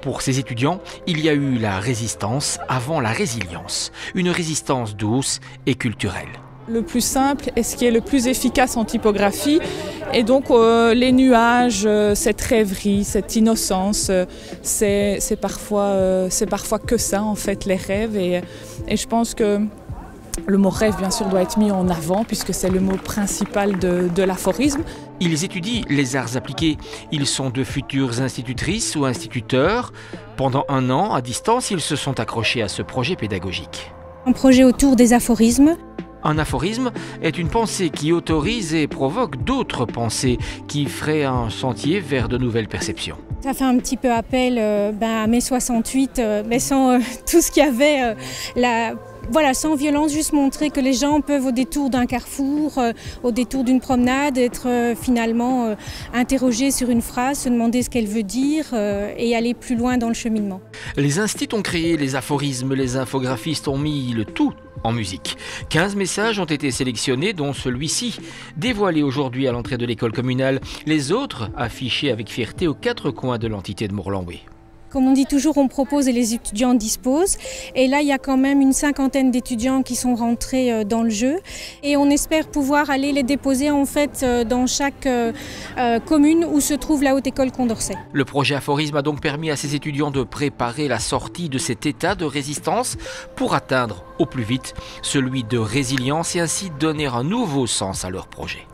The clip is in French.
Pour ces étudiants, il y a eu la résistance avant la résilience, une résistance douce et culturelle. Le plus simple et ce qui est le plus efficace en typographie. Et donc les nuages, cette rêverie, cette innocence, c'est parfois que ça en fait, les rêves. Et je pense que le mot rêve bien sûr doit être mis en avant puisque c'est le mot principal de l'aphorisme. Ils étudient les arts appliqués. Ils sont de futures institutrices ou instituteurs. Pendant 1 an, à distance, ils se sont accrochés à ce projet pédagogique. Un projet autour des aphorismes. Un aphorisme est une pensée qui autorise et provoque d'autres pensées qui feraient un sentier vers de nouvelles perceptions. Ça fait un petit peu appel à mai 68, mais sans tout ce qu'il y avait, voilà, sans violence, juste montrer que les gens peuvent au détour d'un carrefour, au détour d'une promenade, être finalement interrogés sur une phrase, se demander ce qu'elle veut dire et aller plus loin dans le cheminement. Les instituts ont créé les aphorismes, les infographistes ont mis le tout en musique. 15 messages ont été sélectionnés, dont celui-ci, dévoilé aujourd'hui à l'entrée de l'école communale. Les autres affichés avec fierté aux 4 coins de l'entité de Morlanway. Comme on dit toujours, on propose et les étudiants disposent. Et là, il y a quand même une 50aine d'étudiants qui sont rentrés dans le jeu. Et on espère pouvoir aller les déposer en fait dans chaque commune où se trouve la Haute École Condorcet. Le projet Aphorisme a donc permis à ces étudiants de préparer la sortie de cet état de résistance pour atteindre au plus vite celui de résilience et ainsi donner un nouveau sens à leur projet.